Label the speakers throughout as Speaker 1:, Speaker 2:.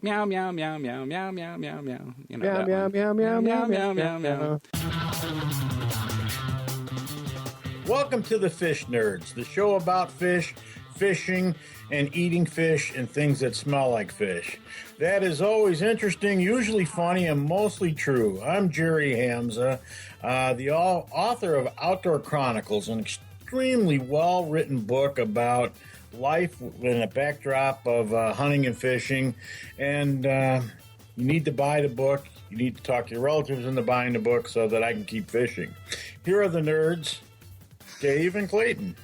Speaker 1: Meow, meow, meow, meow, meow, meow, meow, meow. You know,
Speaker 2: Meow, meow, meow, meow, meow, meow, meow.
Speaker 3: Welcome to the Fish Nerds, the show about fish, fishing, and eating fish and things that smell like fish. That is always interesting, usually funny, and mostly true. I'm Jerry Hamza, the author of Outdoor Chronicles, an extremely well-written book about life in a backdrop of hunting and fishing. And you need to buy the book. You need to talk to your relatives into buying the book so that I can keep fishing. Here are the nerds, Dave and Clayton.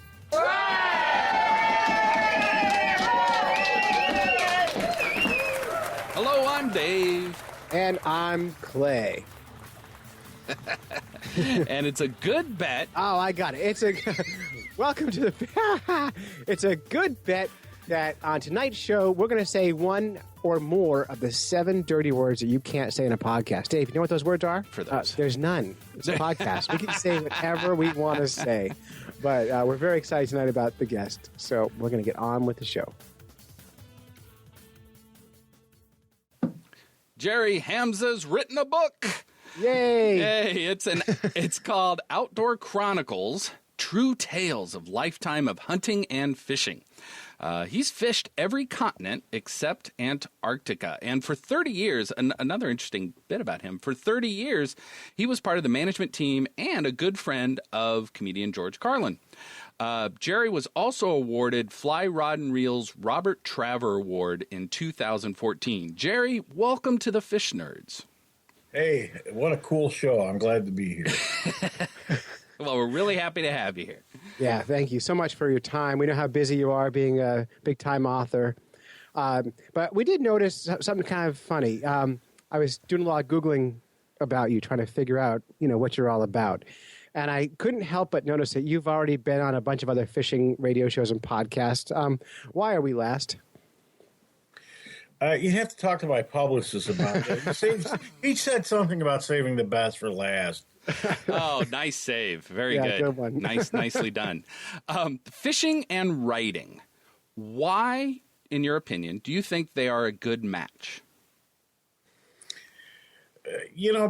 Speaker 1: Hello, I'm Dave.
Speaker 2: And I'm Clay.
Speaker 1: And it's a good bet.
Speaker 2: Oh, I got it. Welcome to the... It's a good bet that on tonight's show, we're going to say one or more of the 7 dirty words that you can't say in a podcast. Dave, you know what those words are?
Speaker 1: For those.
Speaker 2: There's none. It's a podcast. We can say whatever we want to say. But we're very excited tonight about the guest. So we're going to get on with the show.
Speaker 1: Jerry Hamza's written a book.
Speaker 2: Yay!
Speaker 1: Hey, it's called Outdoor Chronicles, True Tales of Lifetime of Hunting and Fishing. He's fished every continent except Antarctica. And for 30 years, another interesting bit about him, for 30 years, he was part of the management team and a good friend of comedian George Carlin. Jerry was also awarded Fly Rod and Reel's Robert Traver Award in 2014. Jerry, welcome to the Fish Nerds.
Speaker 3: Hey, what a cool show. I'm glad to be here.
Speaker 1: Well, we're really happy to have you here.
Speaker 2: Yeah, thank you so much for your time. We know how busy you are being a big-time author. But we did notice something kind of funny. I was doing a lot of Googling about you, trying to figure out, what you're all about. And I couldn't help but notice that you've already been on a bunch of other fishing radio shows and podcasts. Why are we last?
Speaker 3: You have to talk to my publicist about that. He said something about saving the best for last.
Speaker 1: Oh, nice save. Very good
Speaker 2: one.
Speaker 1: Nicely done. Fishing and writing. Why, in your opinion, do you think they are a good match?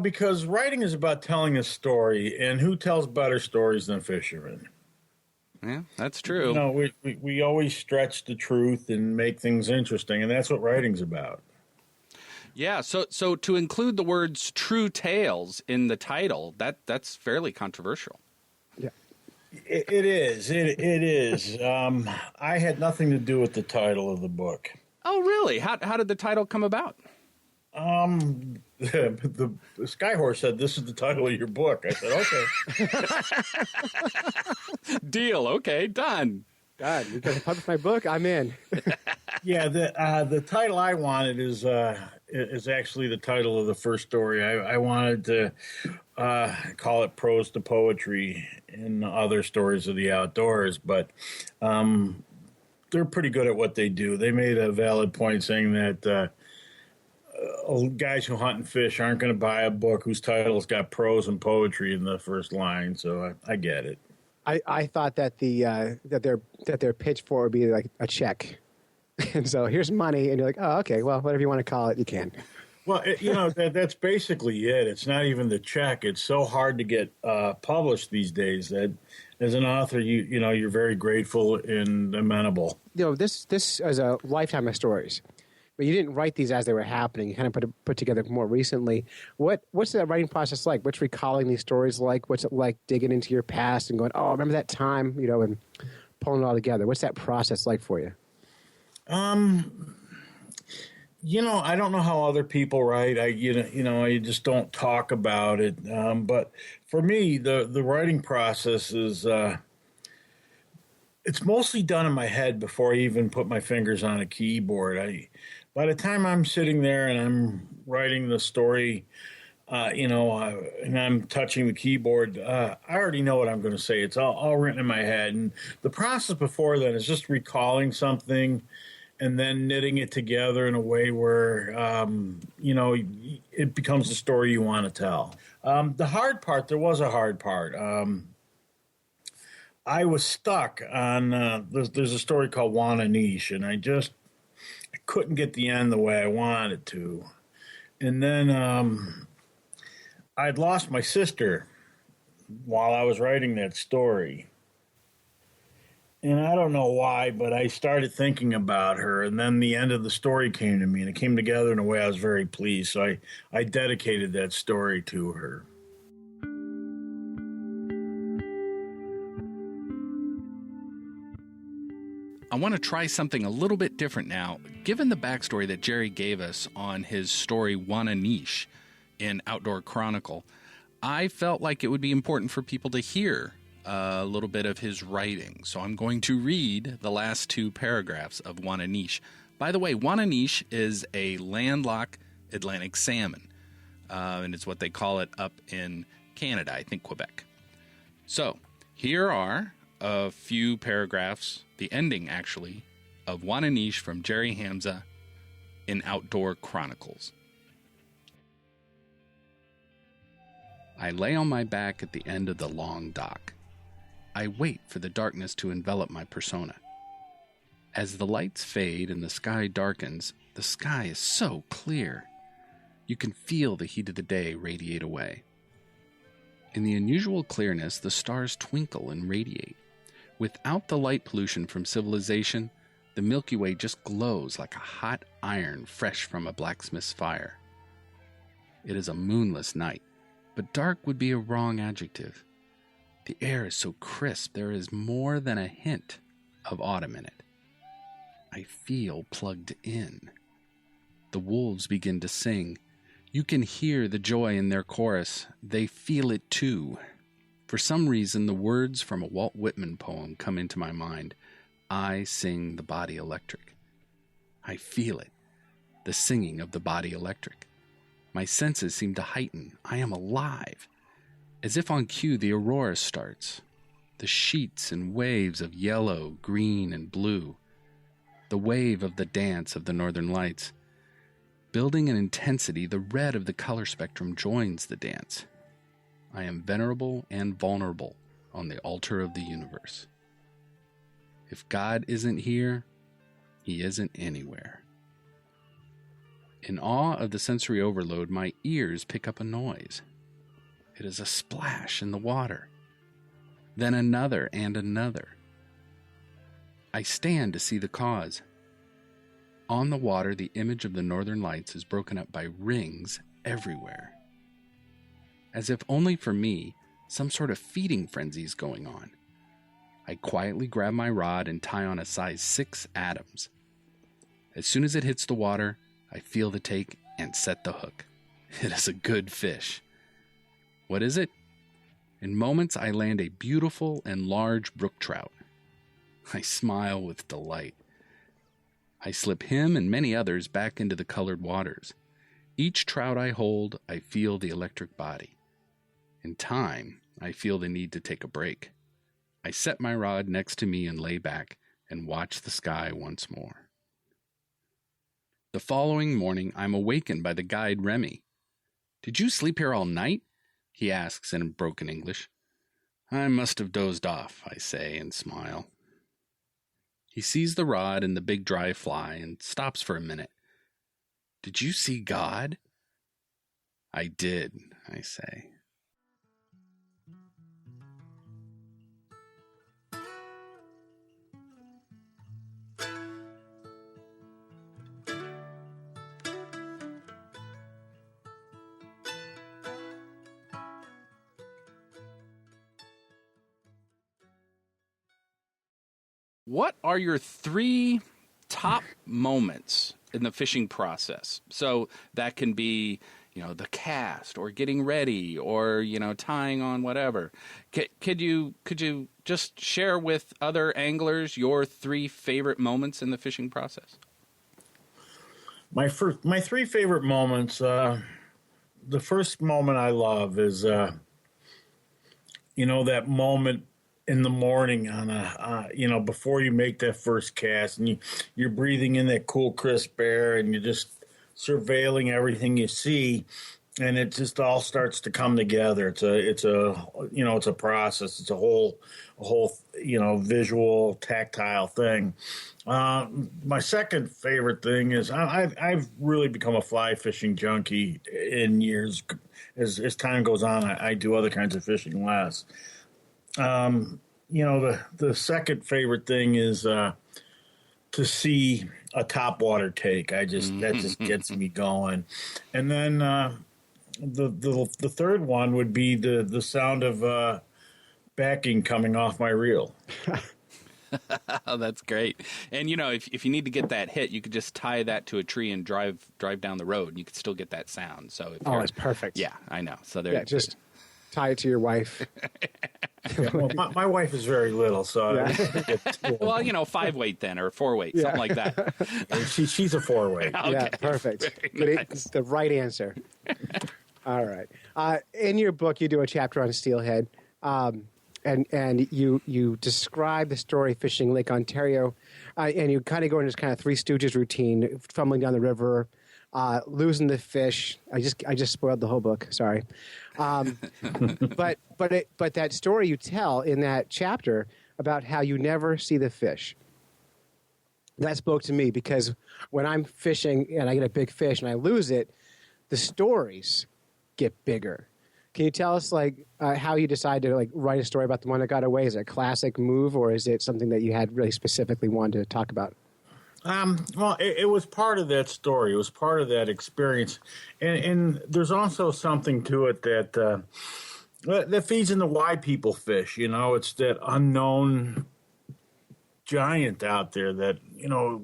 Speaker 3: Because writing is about telling a story, and who tells better stories than fishermen?
Speaker 1: Yeah, that's true.
Speaker 3: We always stretch the truth and make things interesting, and that's what writing's about.
Speaker 1: Yeah, so to include the words "true tales" in the title, that's fairly controversial.
Speaker 2: Yeah,
Speaker 3: it is. It is. I had nothing to do with the title of the book.
Speaker 1: Oh, really? How did the title come about?
Speaker 3: The Skyhorse said, "This is the title of your book." I said, "Okay."
Speaker 1: Deal. Okay, done.
Speaker 2: God, you're going to publish my book? I'm in.
Speaker 3: Yeah, the title I wanted is actually the title of the first story. I wanted to call it Prose to Poetry in other stories of the outdoors, but they're pretty good at what they do. They made a valid point saying that guys who hunt and fish aren't going to buy a book whose title's got prose and poetry in the first line, so I get it.
Speaker 2: I thought that their pitch for it would be like a check. And so here's money, and you're like, oh, okay, well, whatever you want to call it, you can.
Speaker 3: Well, that's basically it. It's not even the check. It's so hard to get published these days that as an author, you're very grateful and amenable.
Speaker 2: This is a lifetime of stories, but you didn't write these as they were happening. You kind of put together more recently. What's that writing process like? What's recalling these stories like? What's it like digging into your past and going, oh, remember that time, and pulling it all together? What's that process like for you?
Speaker 3: I don't know how other people write. I just don't talk about it. But for me, the writing process is it's mostly done in my head before I even put my fingers on a keyboard. By the time I'm sitting there and I'm writing the story, and I'm touching the keyboard, I already know what I'm going to say. It's all written in my head. And the process before that is just recalling something and then knitting it together in a way where, it becomes the story you want to tell. The hard part, there was a hard part. I was stuck on, there's a story called Wananiche, and I couldn't get the end the way I wanted to. And then I'd lost my sister while I was writing that story. And I don't know why, but I started thinking about her, and then the end of the story came to me, and it came together in a way I was very pleased. So I dedicated that story to her.
Speaker 1: I want to try something a little bit different now. Given the backstory that Jerry gave us on his story Wananiche in Outdoor Chronicle, I felt like it would be important for people to hear a little bit of his writing. So I'm going to read the last two paragraphs of Wananiche. By the way, Wananiche is a landlocked Atlantic salmon, and it's what they call it up in Canada, I think Quebec. So here are a few paragraphs, the ending actually, of Wananiche from Jerry Hamza in Outdoor Chronicles. I lay on my back at the end of the long dock. I wait for the darkness to envelop my persona. As the lights fade and the sky darkens, the sky is so clear. You can feel the heat of the day radiate away. In the unusual clearness, the stars twinkle and radiate. Without the light pollution from civilization, the Milky Way just glows like a hot iron fresh from a blacksmith's fire. It is a moonless night, but dark would be a wrong adjective. The air is so crisp, there is more than a hint of autumn in it. I feel plugged in. The wolves begin to sing. You can hear the joy in their chorus. They feel it too. For some reason, the words from a Walt Whitman poem come into my mind. I sing the body electric. I feel it, the singing of the body electric. My senses seem to heighten. I am alive. As if on cue, the aurora starts. The sheets and waves of yellow, green, and blue. The wave of the dance of the northern lights. Building in intensity, the red of the color spectrum joins the dance. I am venerable and vulnerable on the altar of the universe. If God isn't here, he isn't anywhere. In awe of the sensory overload, my ears pick up a noise. It is a splash in the water, then another and another. I stand to see the cause. On the water, the image of the northern lights is broken up by rings everywhere. As if only for me, some sort of feeding frenzy is going on. I quietly grab my rod and tie on a size 6 Adams. As soon as it hits the water, I feel the take and set the hook. It is a good fish. What is it? In moments, I land a beautiful and large brook trout. I smile with delight. I slip him and many others back into the colored waters. Each trout I hold, I feel the electric body. In time, I feel the need to take a break. I set my rod next to me and lay back and watch the sky once more. The following morning, I'm awakened by the guide Remy. "Did you sleep here all night?" he asks in broken English. "I must have dozed off," I say and smile. He sees the rod and the big dry fly and stops for a minute. "Did you see God?" "I did," I say. What are your 3 top moments in the fishing process? So that can be, the cast or getting ready or, tying on whatever. Could you just share with other anglers your 3 favorite moments in the fishing process?
Speaker 3: My 3 favorite moments, the first moment I love is, that moment in the morning on before you make that first cast, and you're breathing in that cool, crisp air, and you're just surveilling everything you see. and it just all starts to come together. It's a process. It's a whole visual, tactile thing. My second favorite thing is I've really become a fly fishing junkie in years. As time goes on, I do other kinds of fishing less. The second favorite thing is to see a topwater take. That just gets me going. And then the third one would be the sound of backing coming off my reel.
Speaker 1: Oh, that's great. And if you need to get that hit, you could just tie that to a tree and drive down the road, and you could still get that sound. So
Speaker 2: it's perfect.
Speaker 1: Yeah, I know. So
Speaker 2: just tie it to your wife.
Speaker 3: Well, my wife is very little, so
Speaker 1: well, 5 weight then, or 4 weight, something like that.
Speaker 3: She's a 4 weight.
Speaker 2: Okay. Yeah, perfect. It's the right answer. All right. In your book, you do a chapter on steelhead, and you describe the story fishing Lake Ontario, and you kind of go into this kind of Three Stooges routine, fumbling down the river, losing the fish. I just spoiled the whole book. Sorry. But that story you tell in that chapter about how you never see the fish, that spoke to me, because when I'm fishing and I get a big fish and I lose it, the stories get bigger. Can you tell us how you decided to write a story about the one that got away? Is it a classic move, or is it something that you had really specifically wanted to talk about?
Speaker 3: Well, it was part of that story. It was part of that experience, and there's also something to it that feeds into why people fish. It's that unknown giant out there that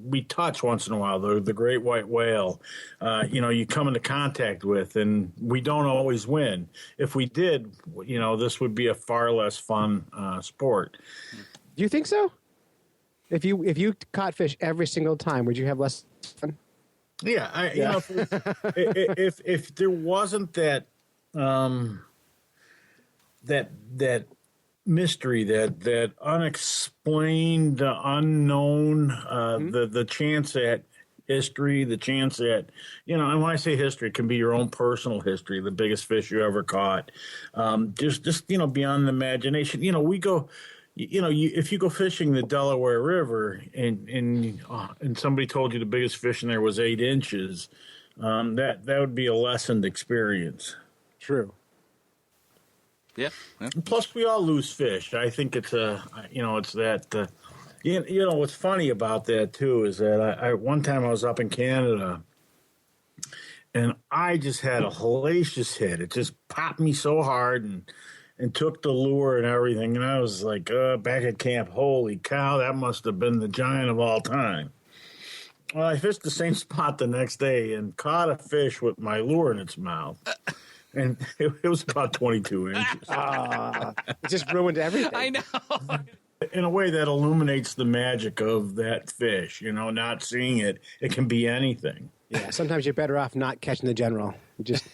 Speaker 3: we touch once in a while, the great white whale. You come into contact with, and we don't always win. If we did, this would be a far less fun sport.
Speaker 2: Do you think so? If you caught fish every single time, would you have less fun?
Speaker 3: Yeah, if there wasn't that that mystery, that unexplained, unknown, the chance at history, the chance at and when I say history, it can be your own personal history, the biggest fish you ever caught, just beyond the imagination. We go. If you go fishing the Delaware River and somebody told you the biggest fish in there was 8 inches, that would be a lessened experience.
Speaker 2: True.
Speaker 1: Yeah.
Speaker 3: Plus, we all lose fish. I think it's it's that. What's funny about that too is that I one time I was up in Canada, and I just had a hellacious hit. It just popped me so hard and took the lure and everything. And I was like, back at camp, holy cow, that must have been the giant of all time. Well, I fished the same spot the next day and caught a fish with my lure in its mouth. And it was about 22 inches.
Speaker 2: It just ruined everything.
Speaker 1: I know.
Speaker 3: In a way that illuminates the magic of that fish, not seeing it. It can be anything.
Speaker 2: Yeah, sometimes you're better off not catching the general. Just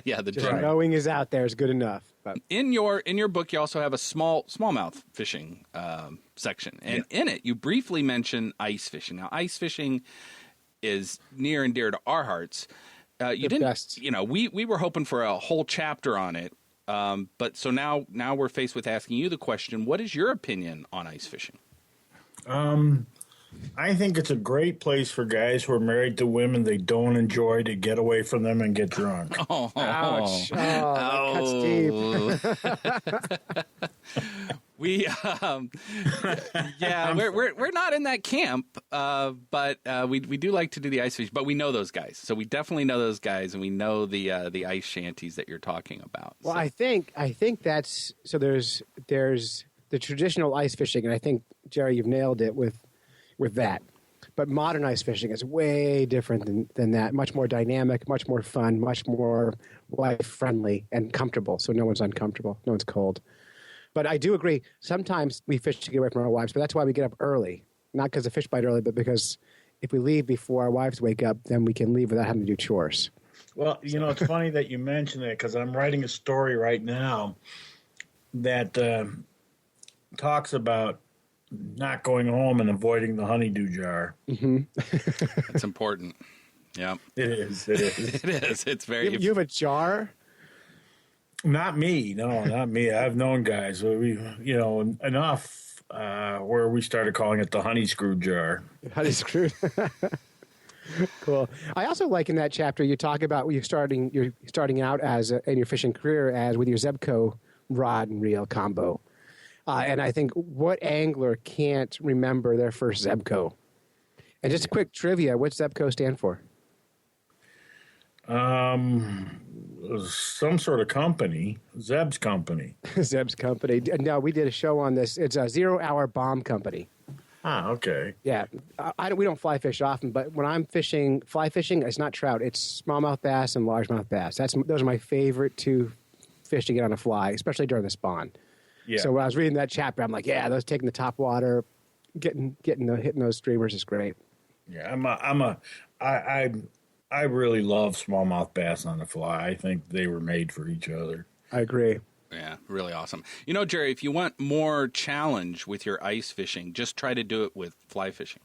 Speaker 1: general.
Speaker 2: Knowing is out there is good enough. But
Speaker 1: in your book, you also have a smallmouth fishing section, and in it you briefly mention ice fishing. Now, ice fishing is near and dear to our hearts. You didn't,
Speaker 2: best.
Speaker 1: We were hoping for a whole chapter on it, but so now we're faced with asking you the question: what is your opinion on ice fishing?
Speaker 3: I think it's a great place for guys who are married to women they don't enjoy to get away from them and get drunk.
Speaker 2: Oh, ouch! Oh, that cuts deep.
Speaker 1: We're not in that camp, but we do like to do the ice fish. But we know those guys, so we definitely know those guys, and we know the ice shanties that you're talking about.
Speaker 2: Well, I think that's so. There's the traditional ice fishing, and I think Jerry, you've nailed it with that. But modern ice fishing is way different than that. Much more dynamic, much more fun, much more life-friendly and comfortable. So no one's uncomfortable. No one's cold. But I do agree. Sometimes we fish to get away from our wives, but that's why we get up early. Not because the fish bite early, but because if we leave before our wives wake up, then we can leave without having to do chores.
Speaker 3: Well, it's funny that you mention that because I'm writing a story right now that talks about not going home and avoiding the honeydew jar.
Speaker 2: Mm-hmm.
Speaker 1: That's important. Yeah.
Speaker 3: It is. It is.
Speaker 1: It is. It's very.
Speaker 2: You have a jar?
Speaker 3: Not me. No, not me. I've known guys. Enough where we started calling it the honey screw jar.
Speaker 2: Honey screw. Cool. I also like in that chapter you talk about you're starting out in your fishing career as with your Zebco rod and reel combo. And I think what angler can't remember their first Zebco? And just a quick trivia, what's Zebco stand for?
Speaker 3: Some sort of company, Zeb's company.
Speaker 2: Zeb's company. No, we did a show on this. It's a 0 Hour Bomb Company.
Speaker 3: Ah, okay.
Speaker 2: Yeah, we don't fly fish often, but when I'm fly fishing, it's not trout. It's smallmouth bass and largemouth bass. Those are my favorite two fish to get on a fly, especially during the spawn.
Speaker 3: Yeah.
Speaker 2: So when I was reading that chapter, I'm like, yeah, those taking the top water, hitting those streamers is great.
Speaker 3: Yeah, I really love smallmouth bass on the fly. I think they were made for each other.
Speaker 2: I agree.
Speaker 1: Yeah, really awesome. You know, Jerry, if you want more challenge with your ice fishing, just try to do it with fly fishing.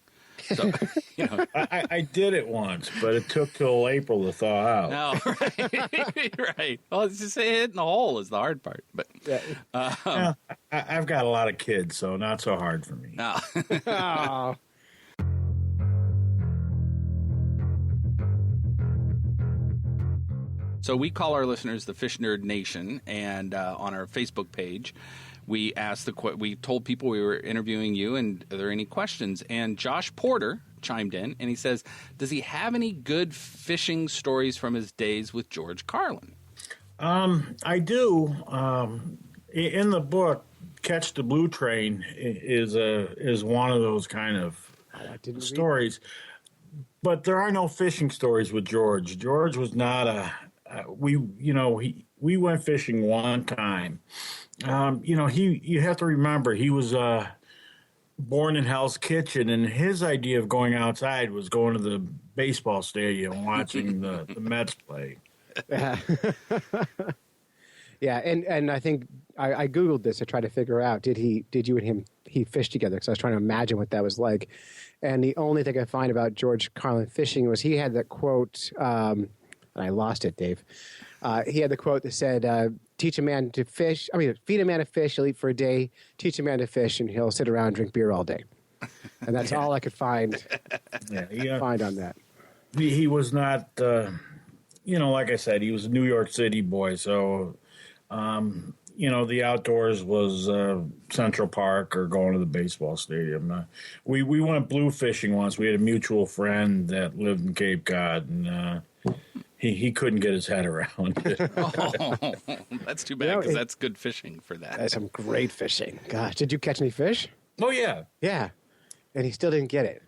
Speaker 1: So, you know.
Speaker 3: I did it once, but it took till April to thaw out.
Speaker 1: No, right. Right. Well, it's just hitting the hole is the hard part. But
Speaker 3: I've got a lot of kids, so not so hard for me.
Speaker 1: no.
Speaker 2: Oh.
Speaker 1: So we call our listeners the Fish Nerd Nation, and on our Facebook page, we told people we were interviewing you, and are there any questions? And Josh Porter chimed in, and he says, does he have any good fishing stories from his days with George Carlin?
Speaker 3: I do. In the book, Catch the Blue Train is one of those kind of stories. But there are no fishing stories with George. George was not we went fishing one time. You have to remember he was born in Hell's Kitchen, and his idea of going outside was going to the baseball stadium and watching the Mets play.
Speaker 2: Yeah, and I think I Googled this to try to figure out did you and he fish together, because I was trying to imagine what that was like. And the only thing I find about George Carlin fishing was he had that quote, and I lost it, Dave. He had the quote that said, feed a man to fish, he'll eat for a day. Teach a man to fish, and he'll sit around and drink beer all day. And that's all I could find on that.
Speaker 3: He was not, like I said, he was a New York City boy. So, the outdoors was Central Park or going to the baseball stadium. We went blue fishing once. We had a mutual friend that lived in Cape Cod, and he couldn't get his head around it.
Speaker 1: Oh, that's too bad, because that's good fishing for that.
Speaker 2: That's some great fishing. Gosh, did you catch any fish?
Speaker 3: Oh, yeah.
Speaker 2: Yeah, and he still didn't get it.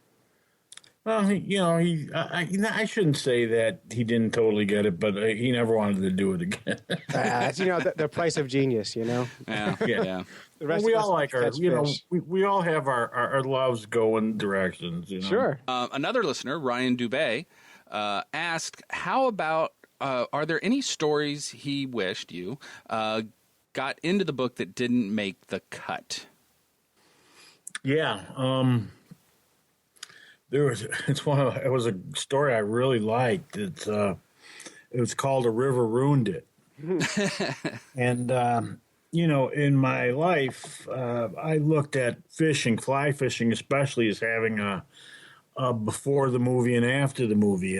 Speaker 3: Well, I shouldn't say that he didn't totally get it, but he never wanted to do it again.
Speaker 2: That's, the price of genius,
Speaker 1: Yeah.
Speaker 2: The rest
Speaker 3: we
Speaker 2: of us
Speaker 3: all like our,
Speaker 2: fish.
Speaker 3: we all have our loves go in directions.
Speaker 2: Sure.
Speaker 1: Another listener, Ryan Dubé, asked, how about, are there any stories he wished you got into the book that didn't make the cut?
Speaker 3: Yeah. It was a story I really liked. It was called A River Ruined It. And, in my life, I looked at fishing, fly fishing especially, as having a before the movie and after the movie.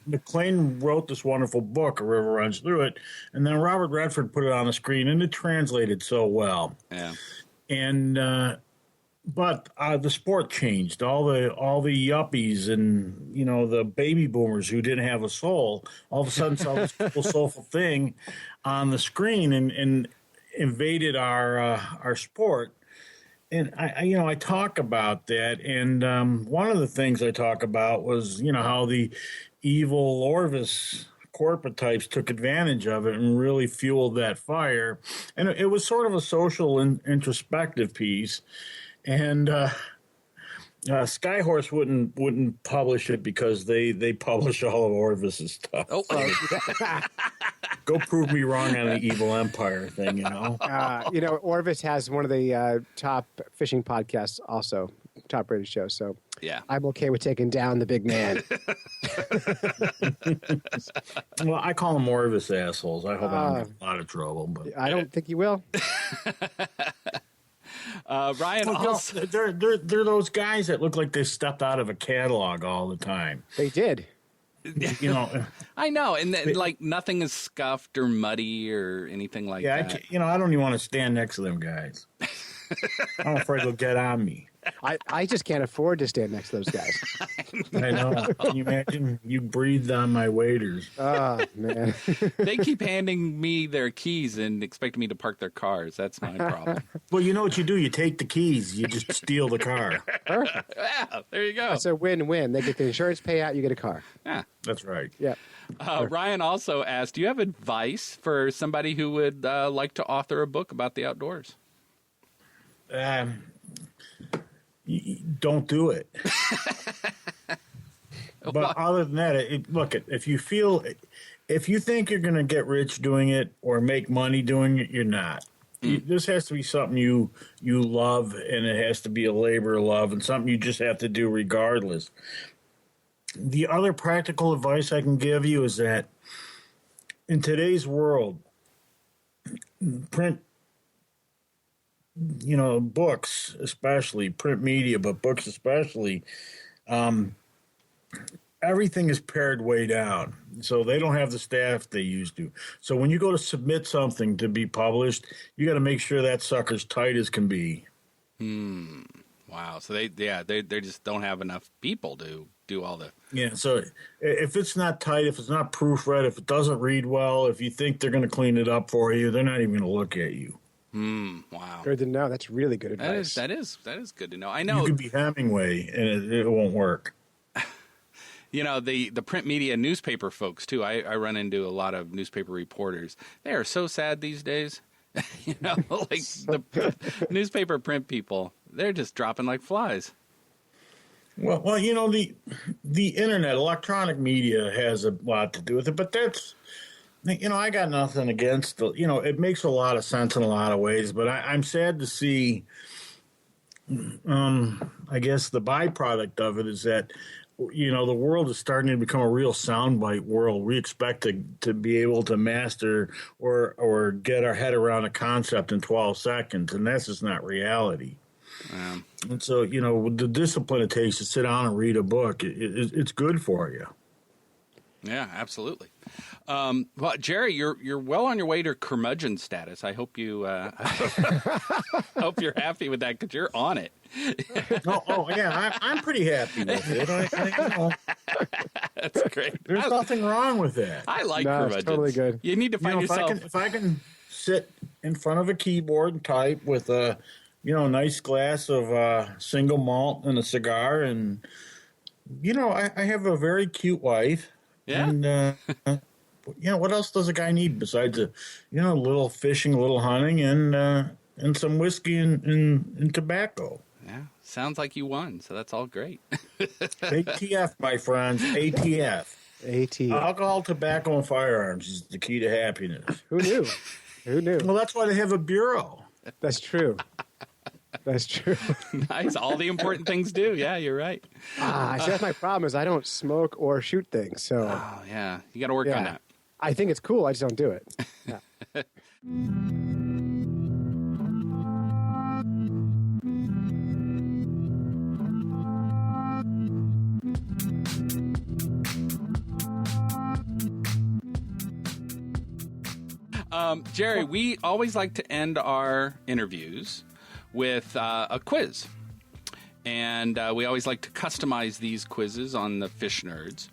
Speaker 3: McLean wrote this wonderful book, A River Runs Through It, and then Robert Redford put it on the screen, and it translated so well. Yeah. And but the sport changed. All the yuppies and the baby boomers who didn't have a soul all of a sudden saw this cool soulful thing on the screen and invaded our sport. And I talk about that, and one of the things I talk about was how the evil Orvis corporate types took advantage of it and really fueled that fire. And it was sort of a social introspective piece. And Skyhorse wouldn't publish it because they publish all of Orvis's stuff.
Speaker 1: Oh,
Speaker 3: go prove me wrong on the Evil Empire thing,
Speaker 2: Orvis has one of the top fishing podcasts also. top rated show. So
Speaker 1: Yeah.
Speaker 2: I'm okay with taking down the big man.
Speaker 3: Well, I call them Morvis assholes. I hope I don't get in a lot of trouble. But
Speaker 2: I don't think you will.
Speaker 1: Ryan also.
Speaker 3: they're those guys that look like they stepped out of a catalog all the time.
Speaker 2: They did.
Speaker 3: You know.
Speaker 1: I know, and like nothing is scuffed or muddy or anything like
Speaker 3: Yeah,
Speaker 1: that.
Speaker 3: I don't even want to stand next to them guys. I'm afraid they'll get on me.
Speaker 2: I just can't afford to stand next to those guys.
Speaker 3: I know. Can you imagine? You breathed on my waiters.
Speaker 2: Oh, man.
Speaker 1: They keep handing me their keys and expecting me to park their cars. That's my problem.
Speaker 3: Well, you know what you do? You take the keys. You just steal the car.
Speaker 1: Yeah, there you go.
Speaker 2: It's a win-win. They get the insurance payout, you get a car.
Speaker 1: Yeah.
Speaker 3: That's right.
Speaker 2: Yeah.
Speaker 1: Ryan also asked, do you have advice for somebody who would like to author a book about the outdoors?
Speaker 3: Don't do it. But other than that, look, if you think you're going to get rich doing it or make money doing it, you're not. This has to be something you love, and it has to be a labor of love and something you just have to do regardless. The other practical advice I can give you is that in today's world, print, books, especially print media, but books especially, everything is pared way down. So they don't have the staff they used to. So when you go to submit something to be published, you got to make sure that sucker's tight as can be.
Speaker 1: Wow. So they just don't have enough people to do all the.
Speaker 3: Yeah. So if it's not tight, if it's not proofread, if it doesn't read well, if you think they're going to clean it up for you, they're not even going to look at you.
Speaker 1: Wow.
Speaker 2: Good to know. That's really good advice.
Speaker 1: That is good to know. I know.
Speaker 3: You could be Hemingway and it won't work.
Speaker 1: The print media newspaper folks too. I run into a lot of newspaper reporters. They are so sad these days. Like the newspaper print people, they're just dropping like flies.
Speaker 3: Well, the internet, electronic media has a lot to do with it, but that's, I got nothing against it makes a lot of sense in a lot of ways, but I'm sad to see, I guess the byproduct of it is that, the world is starting to become a real soundbite world. We expect to be able to master or get our head around a concept in 12 seconds, and that's just not reality. And so, the discipline it takes to sit down and read a book, it's good for you.
Speaker 1: Yeah, absolutely. Well, Jerry, you're well on your way to curmudgeon status. I hope you hope you're happy with that because you're on it.
Speaker 3: Yeah, I'm pretty happy with it.
Speaker 1: That's great.
Speaker 3: There's nothing wrong with that.
Speaker 1: I like
Speaker 2: curmudgeons. It's totally good.
Speaker 1: You need to find yourself.
Speaker 3: If I can sit in front of a keyboard and type with a nice glass of single malt and a cigar, and I have a very cute wife.
Speaker 1: Yeah.
Speaker 3: And what else does a guy need besides a little fishing, a little hunting, and some whiskey and tobacco?
Speaker 1: Yeah, sounds like you won, so that's all great.
Speaker 3: ATF, my friends, ATF.
Speaker 2: ATF.
Speaker 3: Alcohol, tobacco, and firearms is the key to happiness.
Speaker 2: Who knew? Who knew?
Speaker 3: Well, that's why they have a bureau.
Speaker 2: That's true. That's true.
Speaker 1: Nice. All the important things do. Yeah, you're right.
Speaker 2: See, that's my problem is I don't smoke or shoot things. So,
Speaker 1: yeah. You got to work on that.
Speaker 2: I think it's cool. I just don't do it. Yeah.
Speaker 1: Jerry, we always like to end our interviews with a quiz. And we always like to customize these quizzes on the Fish Nerds.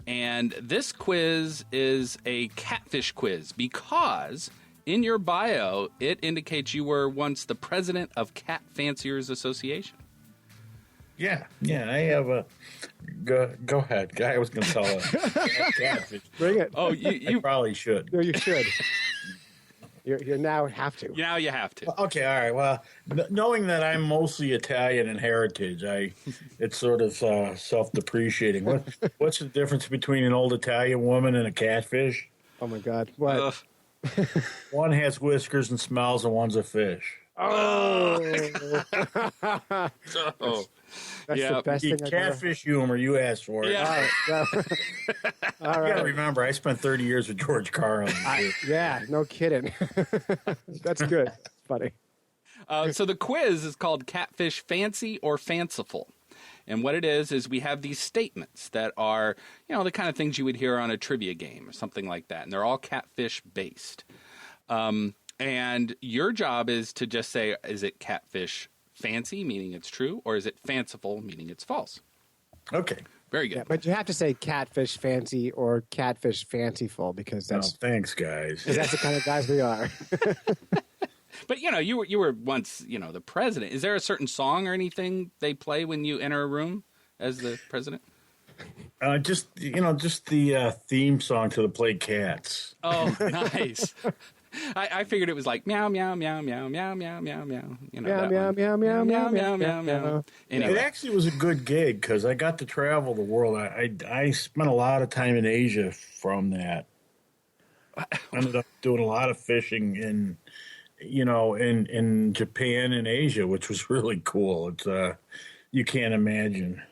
Speaker 1: And this quiz is a catfish quiz because in your bio, it indicates you were once the president of Cat Fanciers Association.
Speaker 2: Yeah,
Speaker 3: I have a. Go ahead. I was going to tell a catfish.
Speaker 2: Bring it.
Speaker 1: Oh, you
Speaker 3: probably should.
Speaker 2: No, you should. You now have to.
Speaker 1: Now you have to.
Speaker 3: Okay, all right. Well, knowing that I'm mostly Italian in heritage, it's sort of self-depreciating. What's the difference between an old Italian woman and a catfish?
Speaker 2: Oh my God! What?
Speaker 3: One has whiskers and smells, and one's a fish.
Speaker 2: Oh,
Speaker 1: Oh,
Speaker 2: that's
Speaker 1: yeah.
Speaker 2: the best
Speaker 3: The
Speaker 2: thing I've ever.
Speaker 3: catfish humor, you asked for it.
Speaker 1: Yeah.
Speaker 2: All
Speaker 3: You
Speaker 2: right.
Speaker 3: gotta remember, I spent 30 years with George Carlin.
Speaker 2: Yeah, no kidding. That's good. It's funny.
Speaker 1: So the quiz is called Catfish Fancy or Fanciful. And what it is we have these statements that are, the kind of things you would hear on a trivia game or something like that. And they're all catfish based. And your job is to just say, is it catfish fancy, meaning it's true, or is it fanciful, meaning it's false?
Speaker 3: Okay.
Speaker 1: Very good.
Speaker 2: Yeah, but you have to say catfish fancy or catfish fanciful because
Speaker 3: Oh,
Speaker 2: that's
Speaker 3: thanks, guys.
Speaker 2: the kind of guys we are.
Speaker 1: But, you were once, the president. Is there a certain song or anything they play when you enter a room as the president?
Speaker 3: Just the theme song to the play Cats.
Speaker 1: Oh, nice. I figured it was like meow, meow, meow, meow, meow, meow, meow, meow.
Speaker 2: Meow, meow, meow, meow, meow, meow, meow, meow.
Speaker 1: Anyway.
Speaker 3: It actually was a good gig because I got to travel the world. I spent a lot of time in Asia from that. I ended up doing a lot of fishing in Japan and Asia, which was really cool. It's you can't imagine.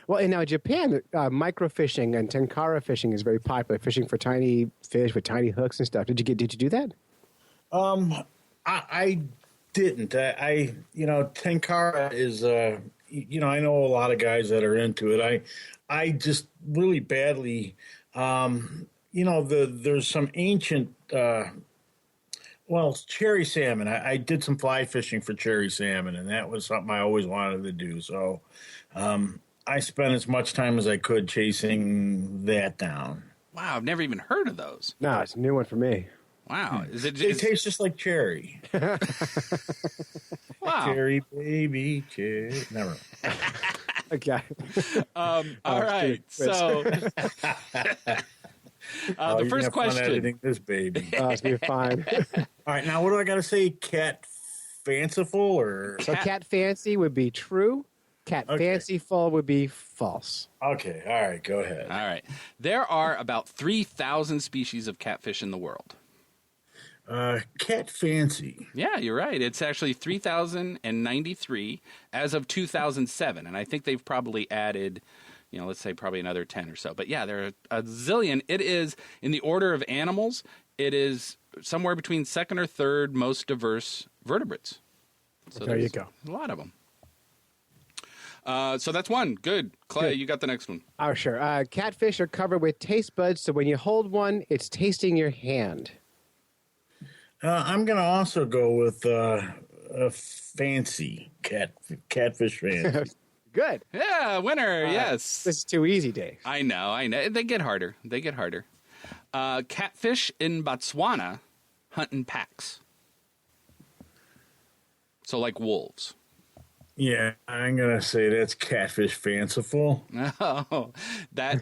Speaker 2: Well, in Japan, microfishing and tenkara fishing is very popular. Fishing for tiny fish with tiny hooks and stuff. Did you do that?
Speaker 3: I didn't. Tenkara is, I know a lot of guys that are into it. I just really badly, there's some ancient, cherry salmon. I did some fly fishing for cherry salmon, and that was something I always wanted to do. So, I spent as much time as I could chasing that down.
Speaker 1: Wow, I've never even heard of those.
Speaker 2: No, it's a new one for me.
Speaker 1: Wow.
Speaker 3: It tastes just like cherry.
Speaker 1: Wow.
Speaker 3: Cherry, baby, cherry. Never.
Speaker 2: Okay.
Speaker 1: All right. So the first
Speaker 3: Fun
Speaker 1: question.
Speaker 3: editing this baby.
Speaker 2: It's be fine.
Speaker 3: All right, now what do I got to say? Cat fanciful or
Speaker 2: So cat fancy would be true. Cat fanciful would be false.
Speaker 3: okay? All right, go ahead.
Speaker 1: All right. There are about 3,000 species of catfish in the world.
Speaker 3: Cat fancy.
Speaker 1: Yeah, you're right. It's actually 3,093 as of 2007. And I think they've probably added, let's say probably another 10 or so. But yeah, there are a zillion. It is, in the order of animals, it is somewhere between second or third most diverse vertebrates. So
Speaker 2: There you go.
Speaker 1: A lot of them. So that's one. Good. Clay,
Speaker 2: Good.
Speaker 1: you got the next one.
Speaker 2: Oh, sure. Catfish are covered with taste buds, so when you hold one, it's tasting your hand.
Speaker 3: I'm gonna also go with a fancy catfish fancy.
Speaker 2: Good.
Speaker 1: Yeah, winner. Yes.
Speaker 2: This is too easy, Dave.
Speaker 1: I know. They get harder. Catfish in Botswana hunt in packs. So like wolves.
Speaker 3: Yeah, I'm gonna say that's catfish fanciful.
Speaker 1: Oh,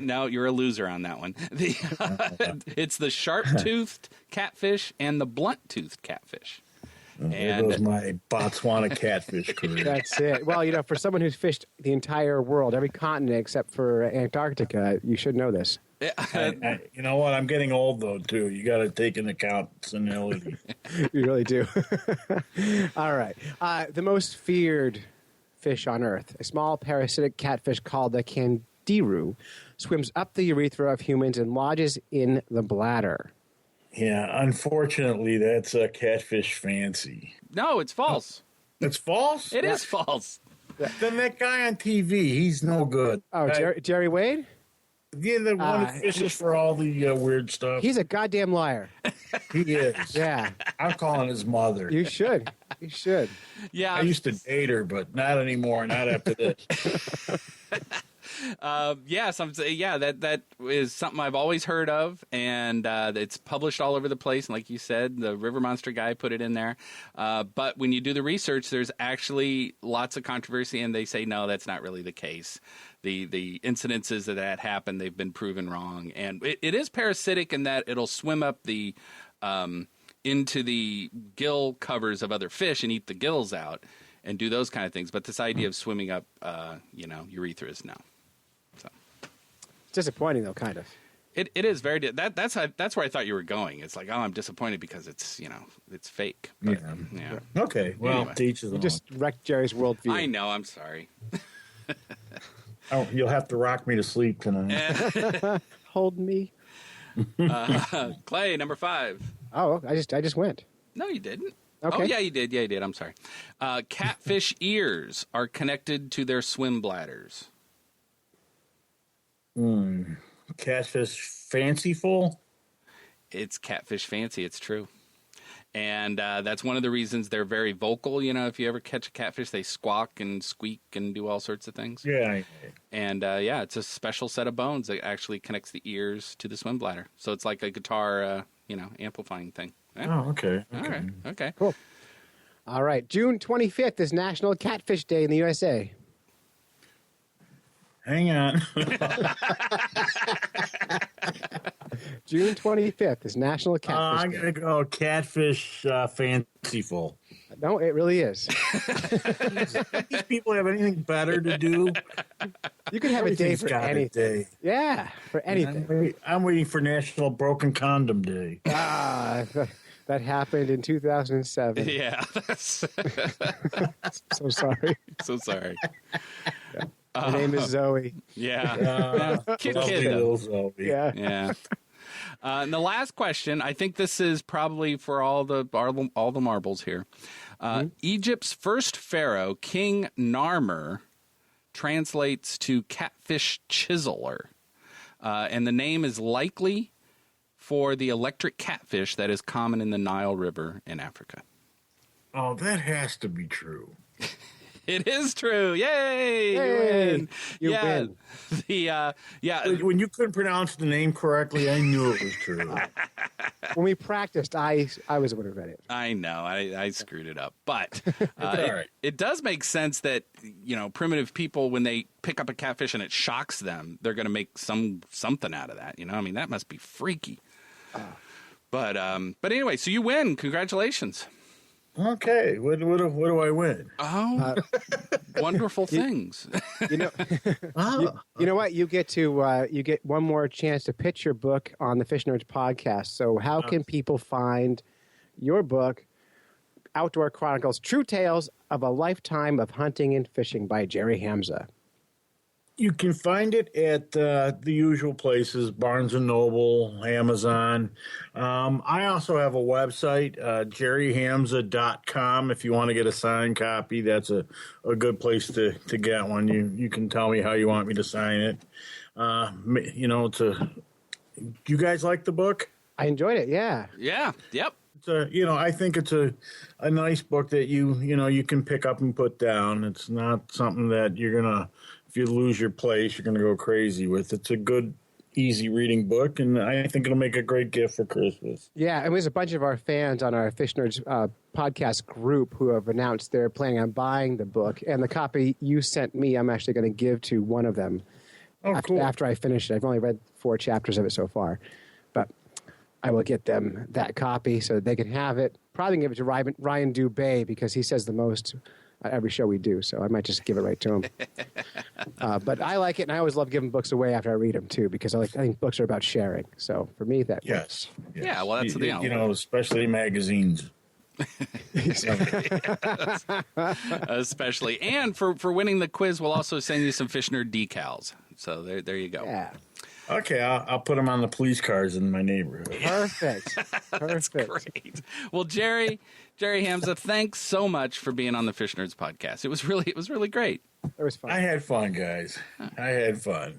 Speaker 1: no, you're a loser on that one. It's the sharp-toothed catfish and the blunt-toothed catfish.
Speaker 3: There goes my Botswana catfish career.
Speaker 2: That's it. Well, for someone who's fished the entire world, every continent except for Antarctica, you should know this.
Speaker 3: You know what? I'm getting old though too. You got to take into account senility.
Speaker 2: You really do. All right. The most feared fish on Earth, a small parasitic catfish called the candiru, swims up the urethra of humans and lodges in the bladder.
Speaker 3: Yeah, unfortunately, that's a catfish fancy.
Speaker 1: No, it's false.
Speaker 3: It's false?
Speaker 1: It is false.
Speaker 3: Then that guy on TV, he's no good.
Speaker 2: Oh, Jerry Wade?
Speaker 3: Yeah, the one who fishes for all the weird stuff.
Speaker 2: He's a goddamn liar.
Speaker 3: He is.
Speaker 2: Yeah.
Speaker 3: I'm calling his mother.
Speaker 2: You should. You should.
Speaker 1: Yeah.
Speaker 3: I used to date her, but not anymore. Not after this.
Speaker 1: Yes, that is something I've always heard of, and it's published all over the place. And like you said, the River Monster guy put it in there. But when you do the research, there's actually lots of controversy, and they say, no, that's not really the case. The incidences that happen, they've been proven wrong. And it is parasitic in that it'll swim up the into the gill covers of other fish and eat the gills out and do those kind of things. But this idea of swimming up, urethras, no.
Speaker 2: It's disappointing, though, kind of.
Speaker 1: It is very that's where I thought you were going. It's like, oh, I'm disappointed because it's it's fake. But, yeah.
Speaker 3: Okay. Well,
Speaker 1: Anyway.
Speaker 3: teach his
Speaker 2: You
Speaker 3: own.
Speaker 2: just wrecked Jerry's worldview.
Speaker 1: I know. I'm sorry.
Speaker 3: Oh, you'll have to rock me to sleep tonight.
Speaker 2: Hold me.
Speaker 1: Clay, number 5.
Speaker 2: Oh, I just went.
Speaker 1: No, you didn't.
Speaker 2: Okay.
Speaker 1: Oh, yeah, you did. Yeah, you did. I'm sorry. Catfish ears are connected to their swim bladders.
Speaker 3: Catfish fanciful.
Speaker 1: It's catfish fancy. It's true. And that's one of the reasons they're very vocal. If you ever catch a catfish, they squawk and squeak and do all sorts of things.
Speaker 3: Yeah.
Speaker 1: And it's a special set of bones that actually connects the ears to the swim bladder. So it's like a guitar, amplifying thing. Yeah.
Speaker 3: Oh, okay.
Speaker 1: All right. Okay.
Speaker 2: Cool. All right. June 25th is National Catfish Day in the USA.
Speaker 3: Hang on.
Speaker 2: June 25th is National Catfish
Speaker 3: I'm
Speaker 2: Day.
Speaker 3: going to go catfish fanciful.
Speaker 2: No, it really is.
Speaker 3: These people have anything better to do?
Speaker 2: You can have a day
Speaker 3: Everything's
Speaker 2: for
Speaker 3: got a
Speaker 2: anything.
Speaker 3: day.
Speaker 2: Yeah, for anything.
Speaker 3: I'm waiting for National Broken Condom Day.
Speaker 2: That happened in 2007.
Speaker 1: Yeah.
Speaker 2: So sorry.
Speaker 1: So sorry.
Speaker 2: Her name is Zoe.
Speaker 1: Yeah. Cute
Speaker 3: Lovely
Speaker 1: kid, though.
Speaker 3: little Zoe.
Speaker 2: Yeah.
Speaker 1: Yeah. And the last question, I think this is probably for all the marbles here. Egypt's first pharaoh, King Narmer, translates to catfish chiseler. And the name is likely for the electric catfish that is common in the Nile River in Africa.
Speaker 3: Oh, that has to be true.
Speaker 1: It is true. Yay!
Speaker 2: Yay! You win.
Speaker 3: When you couldn't pronounce the name correctly, I knew it was true.
Speaker 2: When we practiced, I was the one who read it.
Speaker 1: I know. I screwed it up. But
Speaker 3: all right.
Speaker 1: it does make sense that, primitive people, when they pick up a catfish and it shocks them, they're going to make something out of that. I mean, that must be freaky. But anyway, so you win. Congratulations.
Speaker 3: Okay, what do I win?
Speaker 1: Oh, wonderful things.
Speaker 2: You know what? You get one more chance to pitch your book on the Fish Nerds podcast. So how can people find your book, Outdoor Chronicles: True Tales of a Lifetime of Hunting and Fishing by Jerry Hamza?
Speaker 3: You can find it at the usual places, Barnes & Noble, Amazon. I also have a website, jerryhamza.com. If you want to get a signed copy, that's a good place to get one. You can tell me how you want me to sign it. You guys like the book?
Speaker 2: I enjoyed it, yeah.
Speaker 1: Yeah. Yep.
Speaker 3: I think it's a nice book that you can pick up and put down. It's not something that you're going to, if you lose your place, you're going to go crazy with. It's a good, easy reading book, and I think it'll make a great gift for Christmas.
Speaker 2: Yeah, and there's a bunch of our fans on our Fish Nerds podcast group who have announced they're planning on buying the book, and the copy you sent me, I'm actually going to give to one of them after I finish it. I've only read 4 chapters of it so far, but I will get them that copy so that they can have it. Probably give it to Ryan Dubay because he says the most at every show we do, so I might just give it right to him. But I like it, and I always love giving books away after I read them, too, because I think books are about sharing. So for me, that
Speaker 3: Yes.
Speaker 1: Yeah, well, that's the deal.
Speaker 3: Especially magazines.
Speaker 1: Especially. And for winning the quiz, we'll also send you some Fish Nerd decals. So there you go.
Speaker 2: Yeah.
Speaker 3: Okay, I'll put them on the police cars in my neighborhood.
Speaker 2: Perfect.
Speaker 1: That's great. Well, Jerry Hamza, thanks so much for being on the Fish Nerds podcast. It was really great.
Speaker 2: It was fun.
Speaker 3: I had fun, guys. I had fun.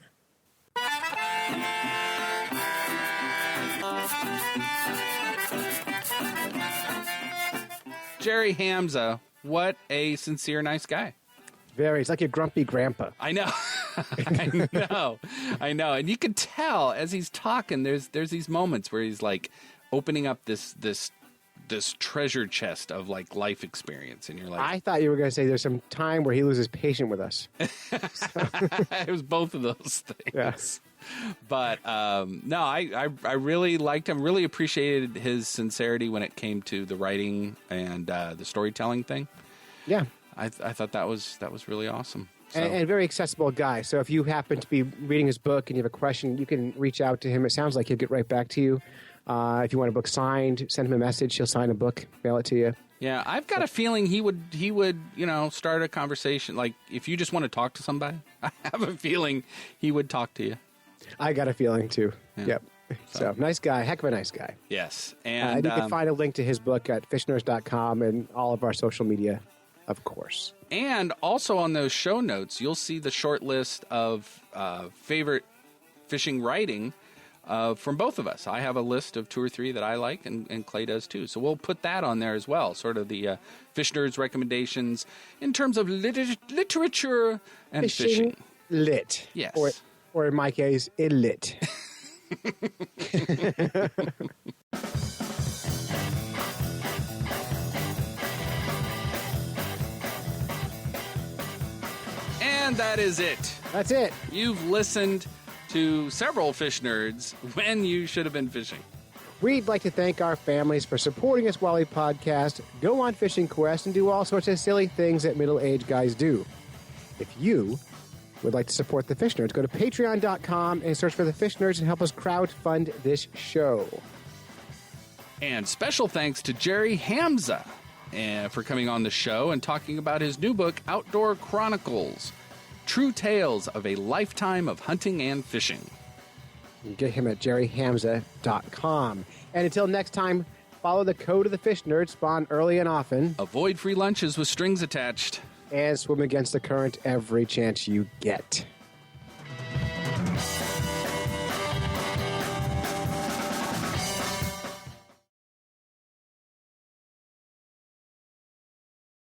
Speaker 1: Jerry Hamza, what a sincere, nice guy.
Speaker 2: Very. It's like your grumpy grandpa.
Speaker 1: I know. I know. And you can tell as he's talking, there's these moments where he's like opening up this treasure chest of like life experience, and you're like,
Speaker 2: I thought you were going to say there's some time where he loses patience with us.
Speaker 1: It was both of those things.
Speaker 2: Yes.
Speaker 1: But no, I really liked him. Really appreciated his sincerity when it came to the writing and the storytelling thing.
Speaker 2: Yeah.
Speaker 1: I thought that was really awesome. So.
Speaker 2: And a very accessible guy. So if you happen to be reading his book and you have a question, you can reach out to him. It sounds like he'll get right back to you. If you want a book signed, send him a message. He'll sign a book, mail it to you.
Speaker 1: Yeah, I've got a feeling he would, start a conversation. Like, if you just want to talk to somebody, I have a feeling he would talk to you.
Speaker 2: I got a feeling, too.
Speaker 1: Yeah.
Speaker 2: Yep. So, nice guy. Heck of a nice guy.
Speaker 1: Yes. And
Speaker 2: you can find a link to his book at fishnerds.com and all of our social media, of course.
Speaker 1: And also on those show notes, you'll see the short list of favorite fishing writing from both of us. I have a list of 2 or 3 that I like, and Clay does too. So we'll put that on there as well, sort of the Fish Nerds recommendations in terms of literature and fishing.
Speaker 2: Lit.
Speaker 1: Yes.
Speaker 2: Or in my case, illit.
Speaker 1: And that is it.
Speaker 2: That's it.
Speaker 1: You've listened to several Fish Nerds when you should have been fishing.
Speaker 2: We'd like to thank our families for supporting us while we podcast, go on fishing quests, and do all sorts of silly things that middle-aged guys do. If you would like to support the Fish Nerds, go to patreon.com and search for the Fish Nerds and help us crowdfund this show.
Speaker 1: And special thanks to Jerry Hamza for coming on the show and talking about his new book, Outdoor Chronicles, True Tales of a Lifetime of Hunting and Fishing.
Speaker 2: You can get him at jerryhamza.com. And until next time, follow the code of the Fish Nerds, spawn early and often,
Speaker 1: Avoid free lunches with strings attached,
Speaker 2: and swim against the current every chance you get.